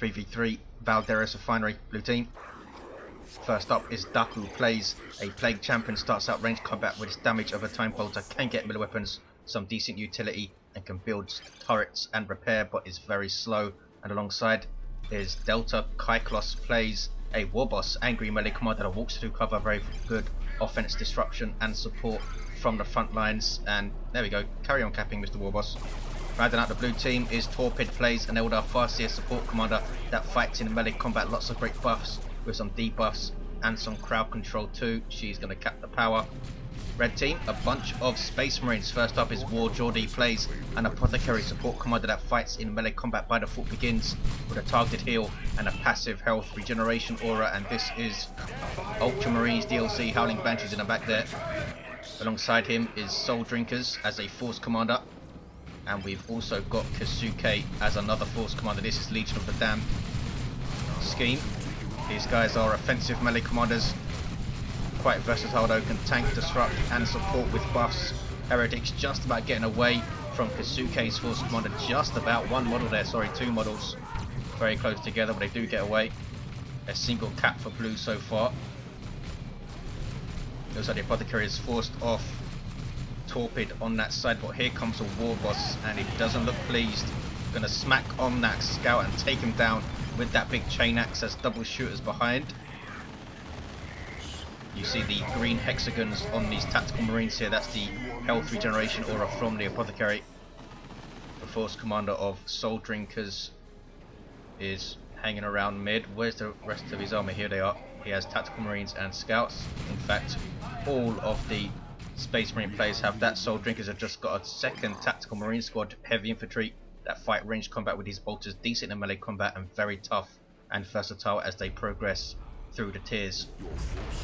3v3 Valderus Refinery, blue team. First up is Dacu, plays a Plague Champion, starts out ranged combat with his damage of a Time Bolter, can get melee weapons, some decent utility, and can build turrets and repair, but is very slow. And alongside is deltakyklos, plays a Warboss, angry melee commander that walks through cover, very good offense disruption and support from the front lines. And there we go, carry on capping Mr. Warboss. Rounding out the blue team is Torpid, plays an Eldar Farseer support commander that fights in melee combat, lots of great buffs with some debuffs and some crowd control too. She's going to cap the power. Red team, a bunch of Space Marines. First up is WorGeordie, plays an Apothecary support commander that fights in melee combat by default, begins with a targeted heal and a passive health regeneration aura, and this is Ultramarines DLC, Howling Banshees in the back there. Alongside him is Soul Drinkers as a Force Commander, and we've also got Kisuke as another Force Commander. This is Legion of the Damned scheme. These guys are offensive melee commanders, quite versatile though, can tank, disrupt and support with buffs. Heretics just about getting away from Kisuke's Force Commander, just about one model there, sorry, two models. Very close together, but they do get away. A single cap for blue so far. Looks like the Apothecary is forced off Torpid on that side, but here comes a Warboss and he doesn't look pleased. Gonna smack on that scout and take him down with that big chain axe as double shooters behind. You see the green hexagons on these tactical marines here, that's the health regeneration aura from the Apothecary. The Force Commander of Soul Drinkers is hanging around mid. Where's the rest of his army? Here they are. He has tactical marines and scouts. In fact, all of the Space Marine players have that. Soul Drinkers have just got a second tactical marine squad, heavy infantry, that fight ranged combat with these bolters, decent in melee combat and very tough and versatile as they progress through the tiers.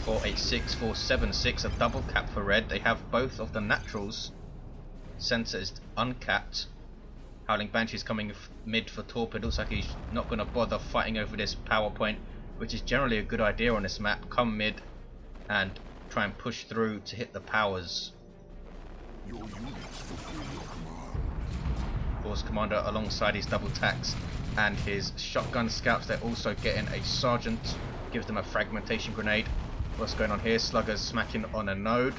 486, 476, a double cap for red. They have both of the naturals. Center is uncapped. Howling Banshee's coming mid for Torpid. Looks like he's not going to bother fighting over this power point, which is generally a good idea on this map. Come mid and try and push through to hit the powers. Force Commander alongside his double tax and his shotgun scouts. They're also getting a sergeant, gives them a fragmentation grenade. What's going on here? Sluggers smacking on a node.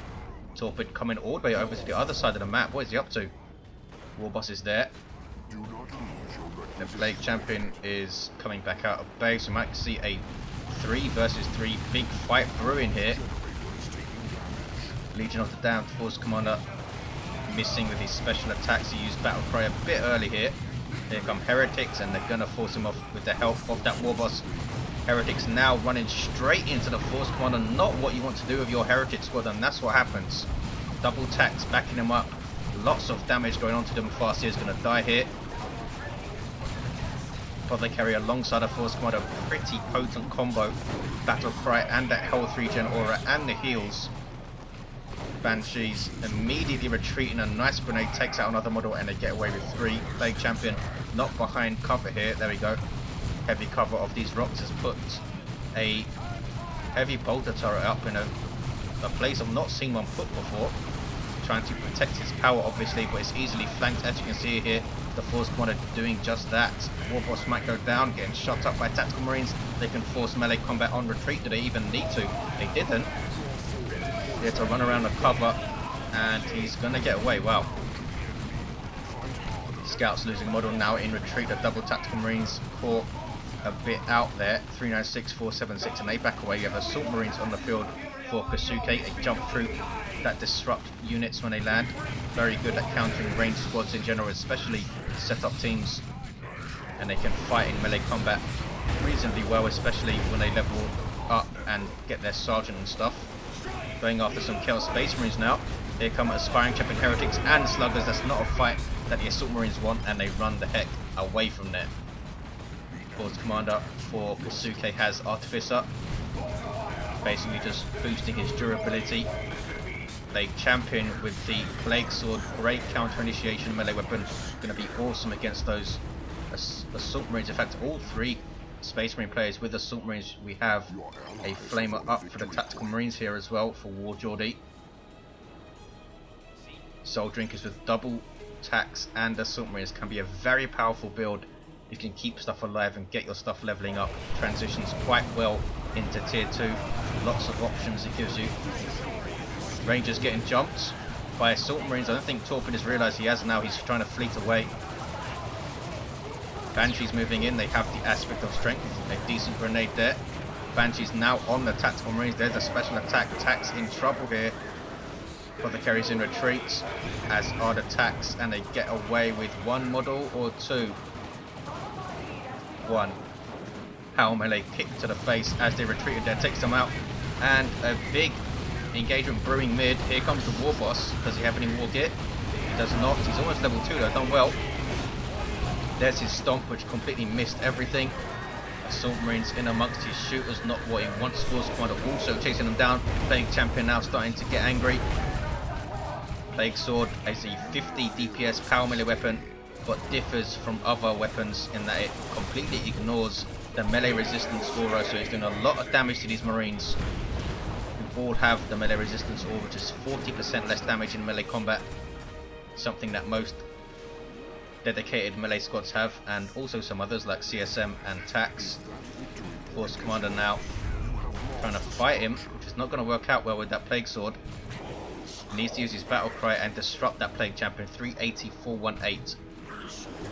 Torpid coming all the way over to the other side of the map. What is he up to? Warboss is there. The Plague Champion is coming back out of base. We might see a 3 versus 3 big fight brewing here. Legion of the Damned Force Commander missing with his special attacks. He used Battle Cry a bit early here. Here come Heretics and they're gonna force him off with the help of that Warboss. Heretics now running straight into the Force Commander. Not what you want to do with your Heretic squad, and that's what happens. Double tax backing him up. Lots of damage going on to them. Farseer is gonna die here. Apothecary alongside a Force Commander, pretty potent combo. Battle Cry and that health regen aura and the heals. Banshees immediately retreating, a nice grenade takes out another model and they get away with 3. Plague Champion not behind cover here, there we go. Heavy cover of these rocks has put a heavy bolter turret up in a place I've not seen one put before. Trying to protect his power obviously, but it's easily flanked as you can see here. The Force Commander doing just that. Warboss might go down, getting shot up by tactical marines. They can force melee combat on retreat. Do they even need to? They didn't. He had to run around the cover and he's gonna get away. Wow. Scouts losing model now in retreat. The double tactical marines caught a bit out there. 396, 476 and they back away. You have assault marines on the field for Kisuke, a jump troop that disrupt units when they land. Very good at countering ranged squads in general, especially set up teams, and they can fight in melee combat reasonably well, especially when they level up and get their sergeant and stuff. Going after some Chaos Space Marines now. Here come Aspiring Champion Heretics and Sluggers. That's not a fight that the Assault Marines want, and they run the heck away from there. Force Commander for Kisuke has Artificer, basically just boosting his durability. Plague Champion with the Plague Sword, great counter initiation melee weapon, going to be awesome against those Assault Marines. In fact, all 3 Space Marine players with Assault Marines. We have a Flamer up for the Tactical Marines here as well for WorGeordie. Soul Drinkers with double tax and Assault Marines can be a very powerful build you can keep stuff alive and get your stuff leveling up. Transitions quite well into tier 2. Lots of options it gives you. Rangers getting jumped by Assault Marines. I don't think Torpid has realised he has now. He's trying to fleet away. Banshees moving in. They have the aspect of strength. A decent grenade there. Banshees now on the Tactical Marines. There's a special attack. Tax in trouble here. Apothecary's in retreat, as are the Tax, and they get away with one model or two. One. Power melee kick to the face as they retreated there, takes them out. And a big engagement brewing mid. Here comes the Warboss. Does he have any war gear? He does not. He's almost level 2 though, done well. There's his stomp, which completely missed everything. Assault Marines in amongst his shooters, not what he wants. Force Commander also chasing them down. Plague Champion now starting to get angry. Plague Sword is a 50 DPS power melee weapon, but differs from other weapons in that it completely ignores the melee resistance aura, so it's doing a lot of damage to these Marines who all have the melee resistance aura, which is 40% less damage in melee combat. Something that most dedicated melee squads have, and also some others like CSM and Tax. Force Commander now trying to fight him, which is not going to work out well with that Plague Sword. He needs to use his battle cry and disrupt that Plague Champion. 380, 418.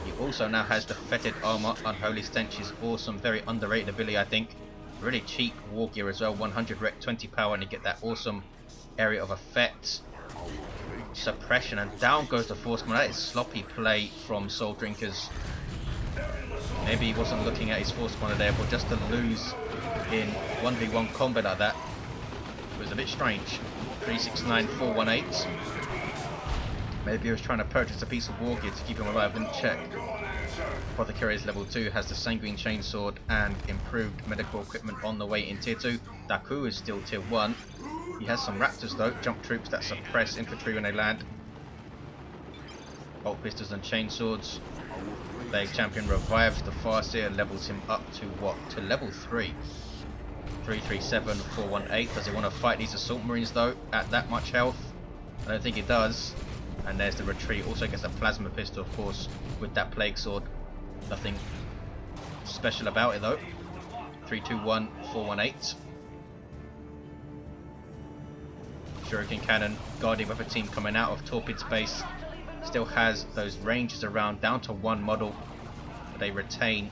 He also now has the Fetid Armor. Unholy Stench is awesome, very underrated ability I think. Really cheap war gear as well, 100 rec, 20 power, and you get that awesome area of effect. Suppression, and down goes the Force Commander. That is sloppy play from Soul Drinkers. Maybe he wasn't looking at his Force Commander there, but just to lose in 1v1 combat like that was a bit strange. 369, 418. Maybe he was trying to purchase a piece of war gear to keep him alive, didn't check. Apothecary is level 2, has the Sanguine Chainsword and improved medical equipment on the way in tier 2. Dacu is still tier 1. He has some Raptors though, jump troops that suppress infantry when they land. Bolt pistols and chainswords. Plague Champion revives the Farseer, levels him up to what? To level 3. 337, 418. Does he want to fight these Assault Marines though at that much health? I don't think he does. And there's the retreat. Also gets a plasma pistol of course with that Plague Sword. Nothing special about it though. 321, 418. Shuriken Cannon, Guardian Weapon Team coming out of Torpid space. Still has those ranges around, down to one model. But they retain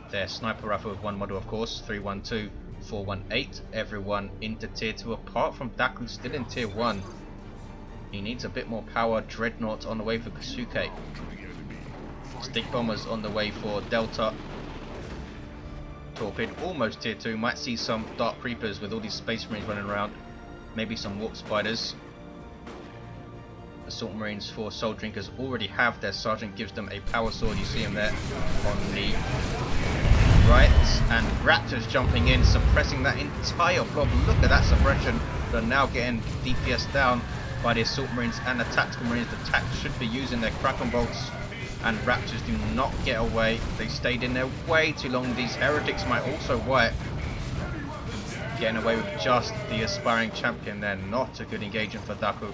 their Sniper Rifle with one model of course. 312, 418. Everyone into tier 2 apart from Dacu, still in tier 1. He needs a bit more power. Dreadnought on the way for Kisuke. Stick Bombers on the way for Delta. Torpid almost tier 2. Might see some Dark Creepers with all these Space Marines running around. Maybe some Warp Spiders. Assault Marines for Soul Drinkers already have their Sergeant, gives them a Power Sword. You see him there on the right. And Raptors jumping in, suppressing that entire blob. Look at that suppression. They're now getting DPS down by the Assault Marines and the Tactical Marines. The Tac should be using their Kraken Bolts. And Raptors do not get away. They stayed in there way too long. These Heretics might also wipe. Getting away with just the Aspiring Champion there. Not a good engagement for Dacu.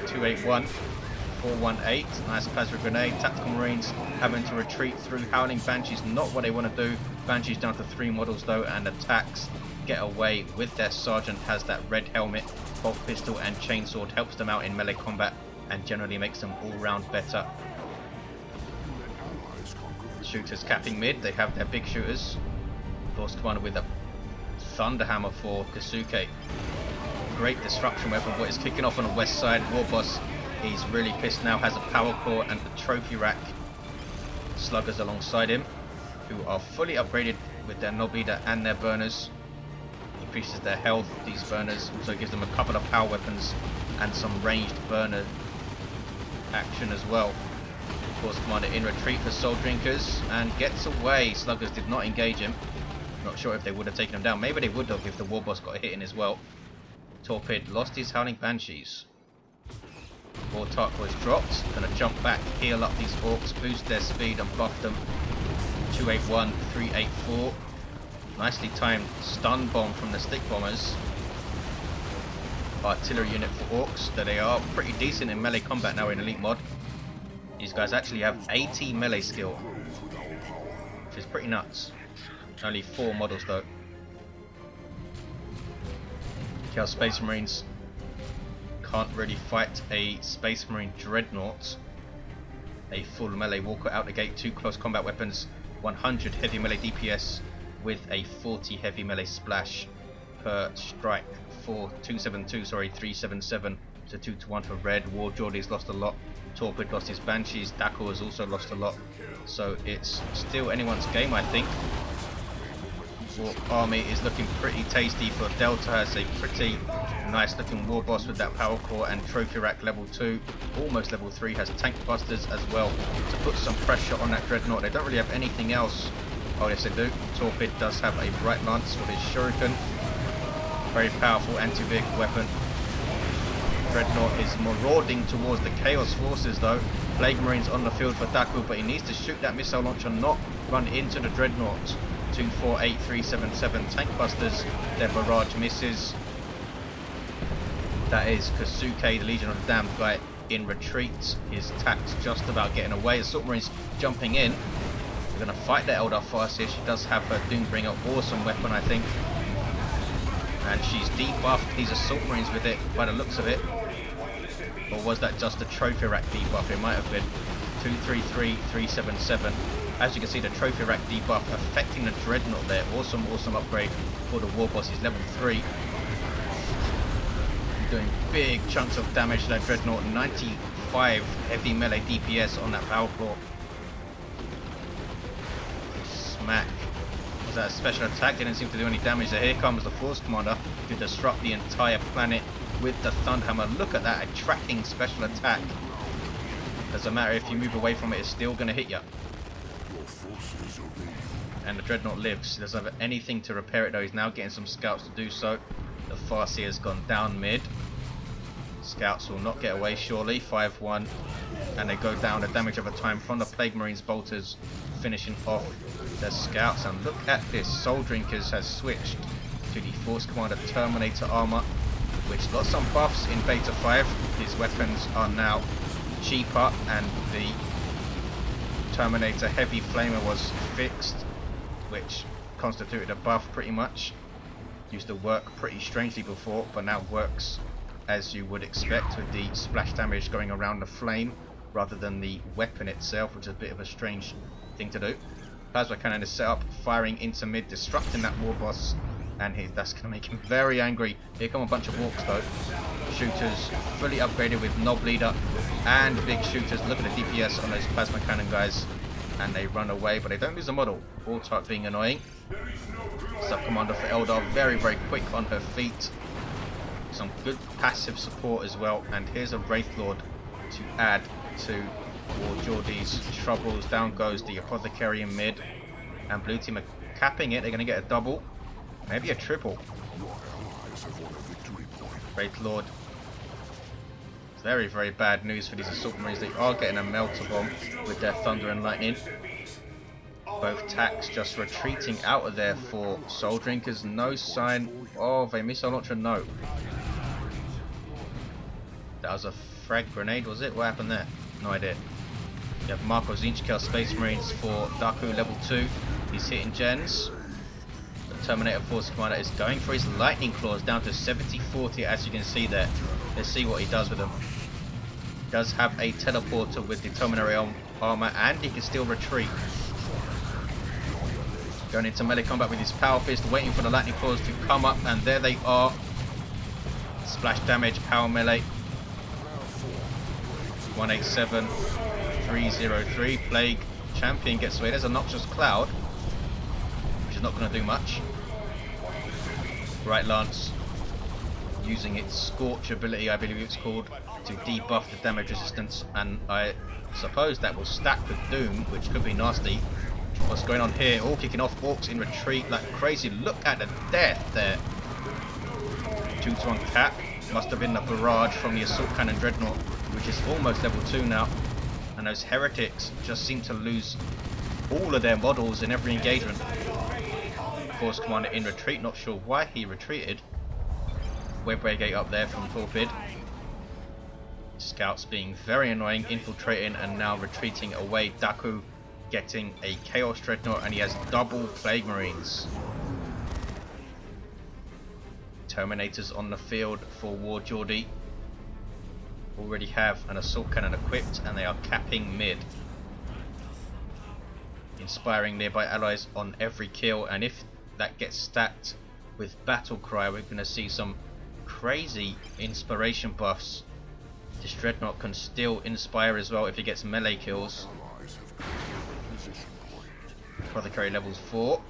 281, 418. Nice plasma grenade. Tactical Marines having to retreat through Howling Banshees. Not what they want to do. Banshees down to 3 models though, and attacks get away with their Sergeant. Has that red helmet, bolt pistol and chainsword. Helps them out in melee combat and generally makes them all round better. Shooters capping mid, they have their big shooters. Force Commander with a Thunderhammer for Kisuke. Great disruption weapon. What is kicking off on the west side? Warboss, he's really pissed now, has a Power Claw and a Trophy Rack. Sluggers alongside him, who are fully upgraded with their Knob Eater and their burners. Increases their health, these burners. Also gives them a couple of power weapons and some ranged burner action as well. Force Commander in retreat for Soul Drinkers and gets away. Sluggers did not engage him. Not sure if they would have taken him down. Maybe they would have if the Warboss got a hit in as well. Torpid lost his Howling Banshees. Wartark was dropped. Gonna jump back, heal up these Orks, boost their speed and buff them. 281, 384. Nicely timed stun bomb from the Stick Bombers. Artillery unit for Orks. That they are pretty decent in melee combat now in Elite mod. These guys actually have 80 melee skill, which is pretty nuts. Only 4 models though. Chaos Space Marines can't really fight a Space Marine Dreadnought. A full melee walker out the gate, 2 close combat weapons, 100 heavy melee DPS with a 40 heavy melee splash per strike for 377 to 2-1 for red. WorGeordie's lost a lot. Torpid lost his Banshees. Dacu has also lost a lot. So it's still anyone's game, I think. War army is looking pretty tasty for Delta. Has a pretty nice looking Warboss with that power core and trophy rack level 2, almost level 3. Has tank busters as well to put some pressure on that Dreadnought. They don't really have anything else. Oh yes, they do. Torpid does have a bright lance with his shuriken. Very powerful anti-vehicle weapon. Dreadnought is marauding towards the Chaos forces though. Plague Marines on the field for Dacu, but he needs to shoot that missile launcher, not run into the Dreadnought. 2, 4, 8, 3, 7, 7 tank busters. Their barrage misses. That is Kisuke, the Legion of the Damned guy, in retreat. His attack's just about getting away. Assault Marines jumping in. We're going to fight the Eldar Farseer. She does have her Doombringer, awesome weapon I think. And she's debuffed these Assault Marines with it by the looks of it. Or was that just a trophy rack debuff? It might have been. 233, 377. As you can see, the trophy rack debuff affecting the Dreadnought there. Awesome, awesome upgrade for the Warboss. He's level 3. Doing big chunks of damage to that Dreadnought. 95 heavy melee DPS on that power claw. Smack. Was that a special attack? Didn't seem to do any damage there. Here comes the Force Commander to disrupt the entire planet with the Thunderhammer. Look at that, a tracking special attack. Doesn't matter if you move away from it, it's still going to hit you. And the Dreadnought lives. He doesn't have anything to repair it though. He's now getting some scouts to do so. The Farseer has gone down mid. Scouts will not get away surely. 5-1. And they go down. The damage over time from the Plague Marines bolters finishing off their scouts. And look at this. Soul Drinkers has switched to the Force Commander Terminator armor, which got some buffs in Beta 5. His weapons are now cheaper and the Terminator Heavy Flamer was fixed, which constituted a buff pretty much. Used to work pretty strangely before, but now works as you would expect with the splash damage going around the flame rather than the weapon itself, which is a bit of a strange thing to do. Plasma Cannon is set up, firing into mid, disrupting that Warboss, and that's going to make him very angry. Here come a bunch of Orks though. Shooters fully upgraded with Knob Leader and big shooters. Look at the DPS on those Plasma Cannon guys, and they run away, but they don't lose a model. All type being annoying. Sub-Commander for Eldar, very, very quick on her feet. Some good passive support as well, and here's a Wraith Lord to add to WorGeordie's troubles. Down goes the Apothecary in mid, and blue team are capping it. They're going to get a double, maybe a triple. Wraith Lord. Very, very bad news for these Assault Marines. They are getting a Melter Bomb with their Thunder and Lightning. Both attacks just retreating out of there for Soul Drinkers. No sign of a missile launcher. No. That was a frag grenade, was it? What happened there? No idea. You have Marco Zinchkel Space Marines for Dacu level 2. He's hitting gens. The Terminator Force Commander is going for his Lightning Claws down to 70-40, as you can see there. Let's see what he does with them. He does have a teleporter with the Terminator armor, and he can still retreat. Going into melee combat with his Power Fist, waiting for the Lightning Claws to come up, and there they are. Splash damage, power melee. 187, 303. Plague Champion gets away. There's a Noxious Cloud, which is not going to do much. Bright Lance using its Scorch ability, I believe it's called, to debuff the damage resistance, and I suppose that will stack with Doom, which could be nasty. What's going on here? All kicking off. Orks in retreat like crazy. Look at the death there. 2-1 cap. Must have been the barrage from the Assault Cannon Dreadnought, which is almost level 2 now. And those heretics just seem to lose all of their models in every engagement. Force Commander in retreat. Not sure why he retreated. Web Brigade up there from Torpid. Scouts being very annoying, infiltrating and now retreating away. Dacu getting a Chaos Dreadnought, and he has double Plague Marines. Terminators on the field for WorGeordie. Already have an assault cannon equipped, and they are capping mid. Inspiring nearby allies on every kill, and if that gets stacked with Battle Cry, we're going to see some crazy inspiration buffs. This Dreadnought can still inspire as well if he gets melee kills. Apothecary levels 4.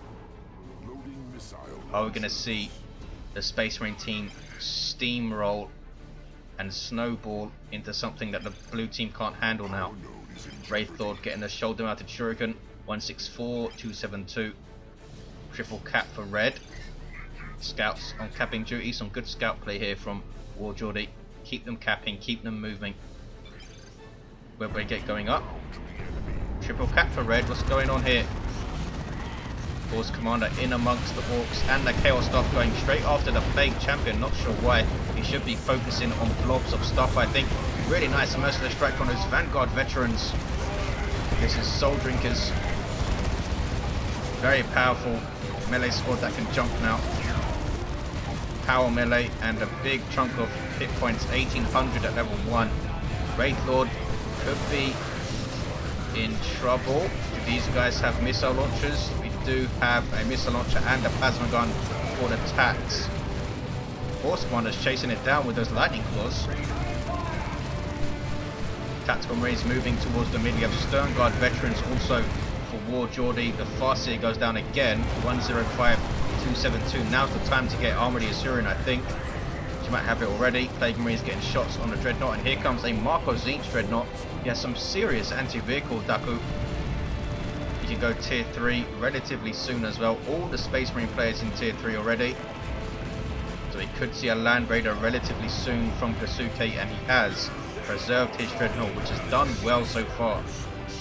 Are we going to see the Space Marine team steamroll and snowball into something that the blue team can't handle now? Wraith Lord getting a shoulder mounted shuriken. 164, 272. Triple cap for red. Scouts on capping duty. Some good scout play here from WorGeordie. Keep them capping, keep them moving. Where we get going up. Triple cap for red. What's going on here? Force Commander in amongst the Orks and the Chaos stuff, going straight after the Plague Champion. Not sure why. He should be focusing on blobs of stuff, I think. Really nice merciless strike on those Vanguard veterans. This is Soul Drinkers. Very powerful melee squad that can jump now. Power melee and a big chunk of hit points, 1800 at level 1. Wraith Lord could be in trouble. Do these guys have missile launchers? We do have a missile launcher and a plasma gun for the attacks. Force Commander's chasing it down with those lightning claws. Tactical Marines moving towards the mid. We have Stern Guard veterans also for WorGeordie. The Farseer goes down again. 105, 272. Now's the time to get Armored Assyrian, I think. You might have it already. Plague Marines getting shots on the Dreadnought, and here comes a Marco Zinch Dreadnought. He has some serious anti-vehicle, Dacu. You can go tier 3 relatively soon as well. All the Space Marine players in tier 3 already. So he could see a Land Raider relatively soon from Kisuke, and he has preserved his Dreadnought, which has done well so far.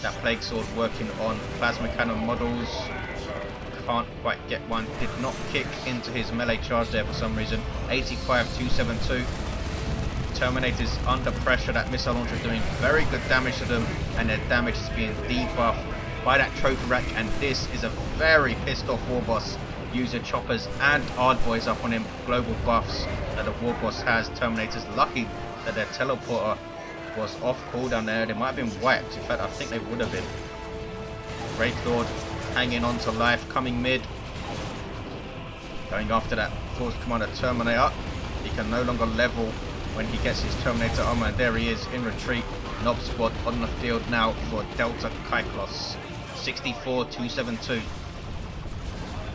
That Plague Sword working on Plasma Cannon models. Can't quite get one. Did not kick into his melee charge there for some reason. 85, 272. Terminators under pressure. That missile launcher is doing very good damage to them, and their damage is being debuffed by that trophy rack, and this is a very pissed off Warboss. Using choppers and hardboys up on him. Global buffs that the Warboss has. Terminators lucky that their teleporter was off cooldown there. They might have been wiped. In fact, I think they would have been. Wraith Lord hanging on to life, coming mid. Going after that Force Commander Terminator. He can no longer level when he gets his Terminator armor, and there he is in retreat. Nob squad on the field now for deltakyklos. 64, 272.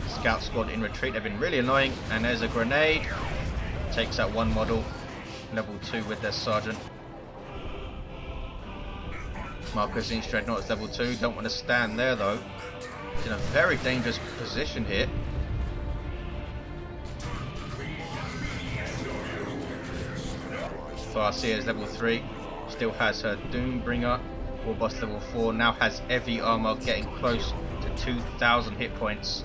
Scout squad in retreat. They've been really annoying, and there's a grenade. Takes out one model. Level 2 with their sergeant. Marco Zinch Dreadnought is level 2. Don't want to stand there though. He's in a very dangerous position here. Farseer is level 3. Still has her Doombringer. Warboss level 4. Now has heavy armor, getting close to 2000 hit points.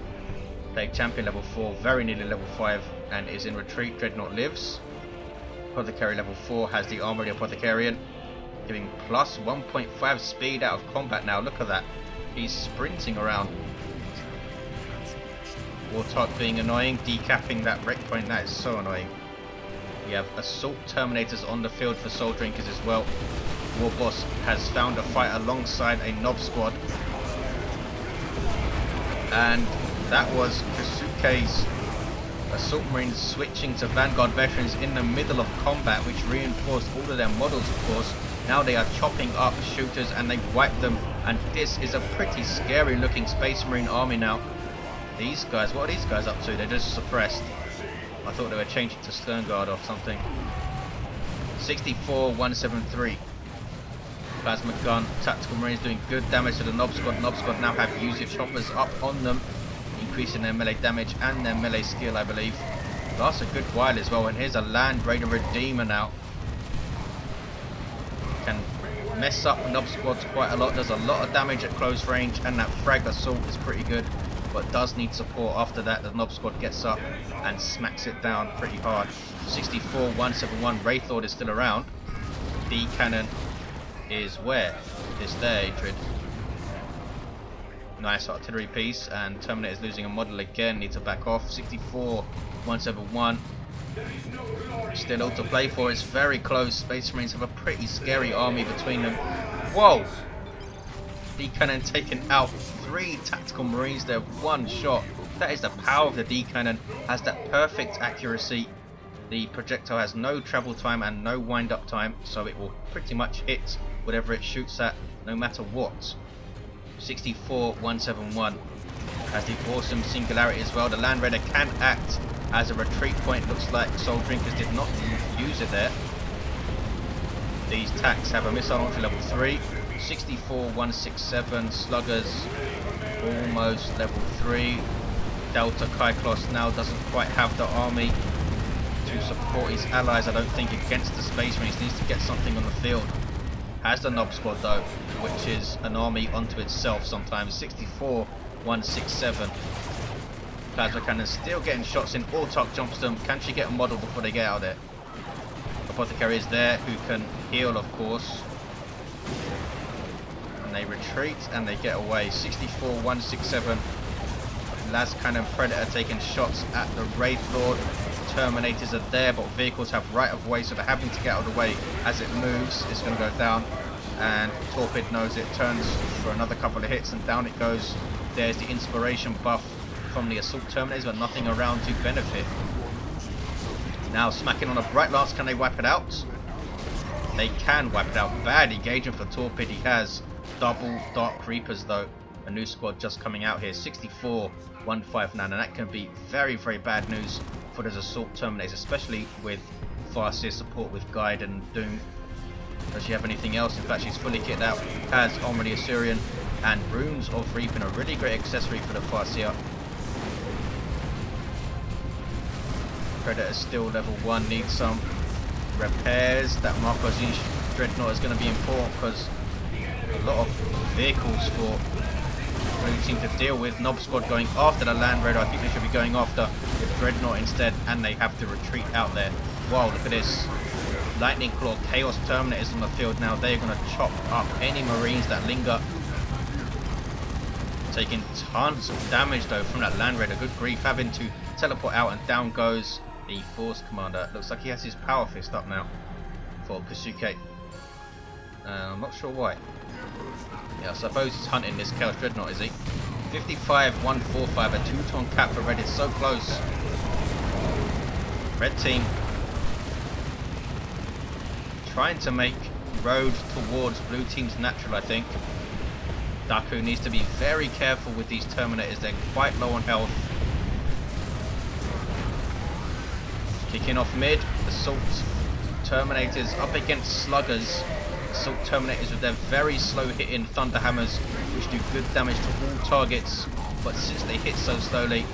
Plague Champion level 4. Very nearly level 5 and is in retreat. Dreadnought lives. Apothecary level 4 has the Armored Apothecarian, giving plus 1.5 speed out of combat now. Look at that. He's sprinting around. Warthog being annoying, decapping that wreck point. That is so annoying. We have Assault Terminators on the field for Soul Drinkers as well. Warboss has found a fight alongside a Nob squad. And that was Kisuke's Assault Marines switching to Vanguard veterans in the middle of combat, which reinforced all of their models, of course. Now they are chopping up shooters and they've wiped them, and this is a pretty scary looking Space Marine army now. These guys, what are these guys up to? They're just suppressed. I thought they were changing to Stern Guard or something. 64, 173. Plasma gun, Tactical Marines doing good damage to the Nob squad. Nob squad now have user choppers up on them, increasing their melee damage and their melee skill, I believe. Lasts a good while as well, and here's a Land Raider Redeemer now. Can mess up Nob squads quite a lot, does a lot of damage at close range, and that frag assault is pretty good, but does need support. After that, the Nob squad gets up and smacks it down pretty hard. 64, 171, Wraith Lord is still around. D cannon is where? It's there, Hatred. Nice artillery piece, and Terminator's losing a model again. Need to back off. 64, 171. Still all to play for. It's very close. Space Marines have a pretty scary army between them. Whoa! D cannon taking out 3 tactical Marines there. One shot. That is the power of the D cannon. Has that perfect accuracy. The projectile has no travel time and no wind up time, so it will pretty much hit whatever it shoots at, no matter what. 64, 171 has the awesome singularity as well. The Land Raider can act as a retreat point. Looks like Soul Drinkers did not use it there. These tanks have a missile launcher level 3. 64, 167 Sluggers almost level 3. Deltakyklos now doesn't quite have the army to support his allies, I don't think, against the Space Marines. Needs to get something on the field. Has the Nob Squad though, which is an army unto itself sometimes. 64, 167. Plasma Cannon still getting shots in. Autark jumps them. Can she get a model before they get out of there? Apothecary is there, who can heal, of course. And they retreat and they get away. 64, 167. Las Cannon Predator taking shots at the Wraith Lord. Terminators are there, but vehicles have right of way, so they're having to get out of the way. As it moves, it's going to go down, and Torpid knows it, turns for another couple of hits, and down it goes. There's the inspiration buff from the assault terminators, but nothing around to benefit. Now smacking on a Bright Lance, can they wipe it out? They can wipe it out. Bad engagement for Torpid. He has double Dark Reapers though. A new squad just coming out here. 64, 159, and that can be very, very bad news for those assault terminators, especially with Farseer support with Guide and Doom. Does she have anything else? In fact, she's fully kitted out. Has Armor the Assyrian and Runes of Reaping, a really great accessory for the Farseer. Predator still level 1, needs some repairs. That Marcosine Dreadnought is going to be important because a lot of vehicles for blue team to deal with. Nob Squad going after the Land Raider. I think they should be going after the Dreadnought instead, and they have to retreat out there. Wow, look at this. Lightning Claw Chaos Terminators on the field now. They're going to chop up any Marines that linger. Taking tons of damage though from that Land Raider. Good grief, having to teleport out, and down goes the Force Commander. Looks like he has his Power Fist up now for Kisuke. I'm not sure why. Yeah, I suppose he's hunting this Chaos Dreadnought, is he? 55, 145, a 2-ton cap for red. It's so close. Red team trying to make road towards blue team's natural, I think. Dacu needs to be very careful with these Terminators. They're quite low on health. Kicking off mid. Assault Terminators up against Sluggers. Assault Terminators with their very slow hitting Thunder Hammers, which do good damage to all targets, but since they hit so slowly,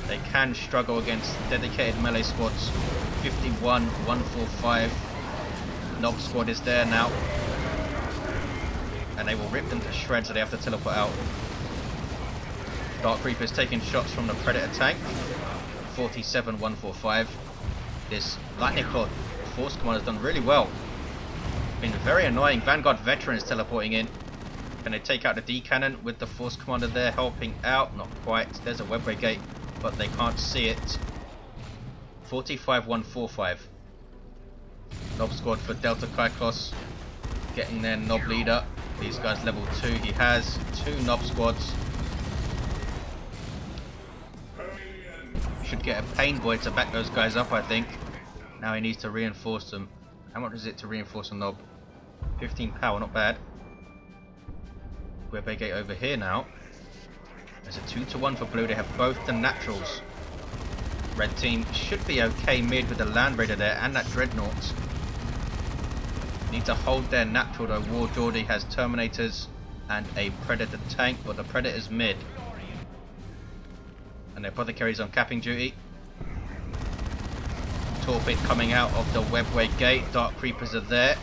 they can struggle against dedicated melee squads. 51, 145. Nob Squad is there now, and they will rip them to shreds, so they have to teleport out. Dark Reapers taking shots from the Predator tank. 47, 145. This Lightning Claw Force Commander has done really well. Been very annoying. Vanguard Veterans teleporting in. Can they take out the D cannon with the Force Commander there helping out? Not quite. There's a webway gate, but they can't see it. 45, 145. Nob Squad for Deltakyklos getting their Nob leader. These guys level 2. He has 2 Nob Squads. Should get a Pain Boy to back those guys up, I think. Now he needs to reinforce them. How much is it to reinforce a Nob? 15 power, not bad. Webway gate over here now. There's a 2-to-1 for blue. They have both the naturals. Red team should be okay mid with the Land Raider there and that Dreadnought. Need to hold their natural though. WorGeordie has Terminators and a Predator tank, but the Predator's mid. And the Apothecary's on capping duty. Torpid coming out of the webway gate. Dark Creepers are there.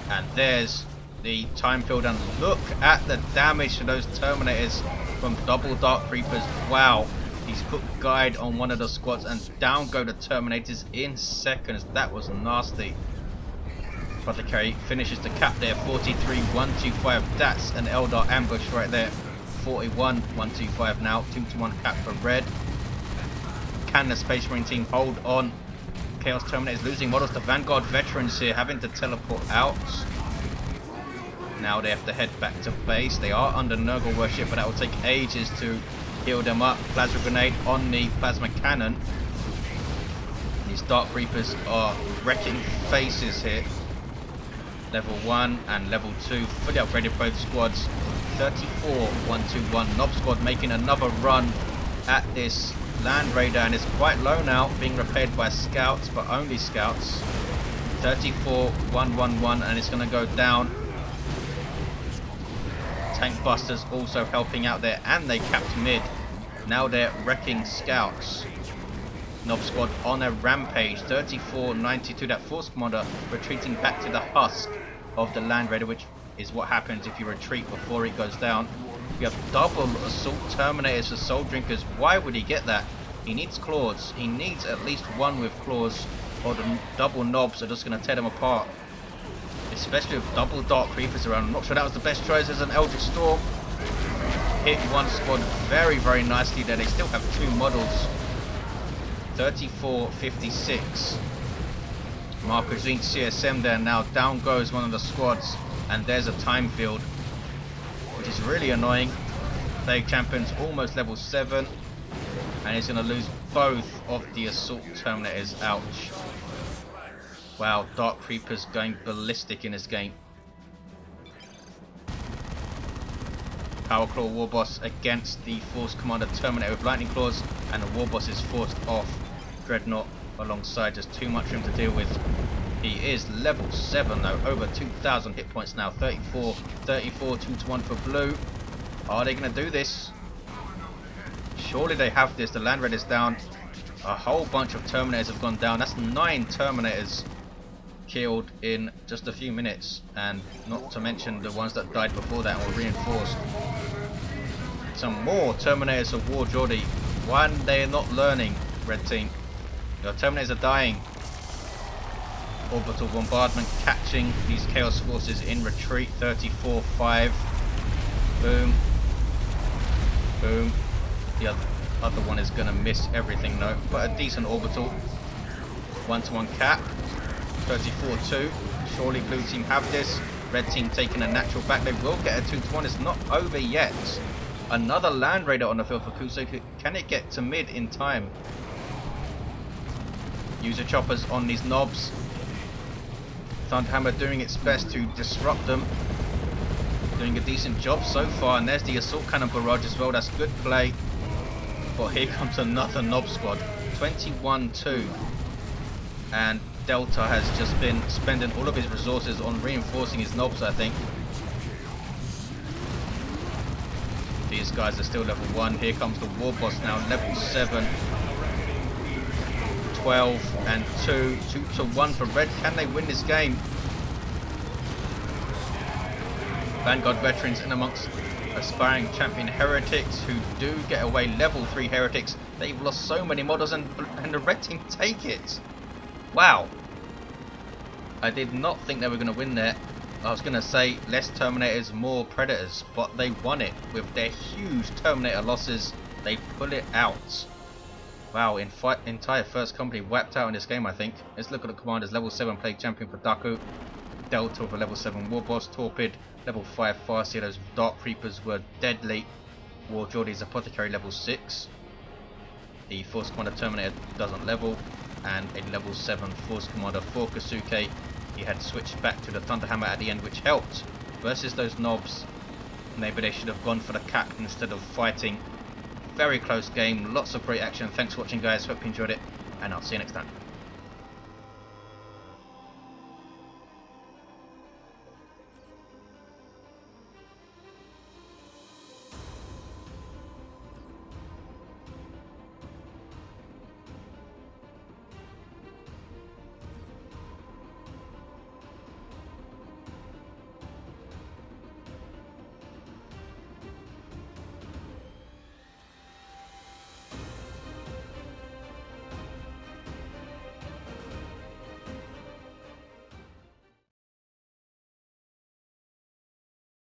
And there's the time field, and look at the damage to those Terminators from double Dark Creepers. Wow. He's put Guide on one of the squads and down go the Terminators in seconds. That was nasty. Apothecary finishes the cap there. 43-125. That's an Eldar ambush right there. 41-125 now. 2-1 cap for red. Can the Space Marine team hold on? Chaos Terminators losing models to Vanguard veterans here, having to teleport out. Now they have to head back to base. They are under Nurgle worship, but that will take ages to heal them up. Plasma grenade on the plasma cannon. These Dark Reapers are wrecking faces here. Level 1 and level 2 fully upgraded both squads. 34-121. Nob squad making another run at this Land Raider, and it's quite low now, being repaired by scouts, but only scouts. 34-111, and it's going to go down. Tank Busters also helping out there, and they capped mid. Now they're wrecking scouts. Nob squad on a rampage. 34-92. That force commander retreating back to the husk of the Land Raider, which is what happens if you retreat before it goes down. We have double assault terminators for Soul Drinkers. Why would he get that? He needs claws. He needs at least one with claws, or the double knobs are just going to tear them apart. Especially with double Dark Reapers around. I'm not sure that was the best choice as an Eldritch Storm. Hit one squad very, very nicely there. They still have two models. 34-56. Marquezine CSM there now. Down goes one of the squads. And there's a time field, which is really annoying. Plague Champion's almost level 7. And he's going to lose both of the Assault Terminators. Ouch. Wow, Dark Creepers going ballistic in this game. Power Claw Warboss against the Force Commander Terminator with Lightning Claws. And the Warboss is forced off. Dreadnought alongside, just too much for him to deal with. He is level 7 though, over 2,000 hit points now. 34, 2-1 for blue. Are they going to do this? Surely they have this. The Land Raider's down. A whole bunch of Terminators have gone down. That's 9 Terminators killed in just a few minutes. And not to mention the ones that died before that and were reinforced. Some more Terminators of WorGeordie. Why are they not learning, red team? Your Terminators are dying. Orbital bombardment catching these Chaos forces in retreat. 34-5. Boom. Boom. The other one is going to miss everything though. But a decent orbital. 1-1 cap. 34-2. Surely blue team have this. Red team taking a natural back. They will get a 2-1. It's not over yet. Another Land Raider on the field for Kisuke. Can it get to mid in time? User choppers on these knobs. Thunderhammer doing its best to disrupt them. Doing a decent job so far. And there's the assault cannon barrage as well. That's good play. But here comes another Nob squad. 21-2. And Delta has just been spending all of his resources on reinforcing his Nobs, I think. These guys are still level 1. Here comes the Warboss now, level 7. 12 and 2. 2-1 for red. Can they win this game? Vanguard veterans in amongst aspiring champion heretics who do get away. Level 3 heretics. They've lost so many models and the red team take it. Wow. I did not think they were going to win there. I was going to say less Terminators, more Predators, but they won it with their huge Terminator losses. They pull it out. Wow, entire first company wiped out in this game, I think. Let's look at the commanders. Level 7 Plague Champion for Dacu. Delta with a level 7 Warboss. Torpid, level 5 Farseer. Those Dark Creepers were deadly. WorGeordie's Apothecary level 6. The Force Commander Terminator doesn't level. And a level 7 Force Commander for Kisuke. He had switched back to the Thunderhammer at the end, which helped versus those knobs. Maybe they should have gone for the cap instead of fighting. Very close game, lots of great action. Thanks for watching guys, hope you enjoyed it, and I'll see you next time.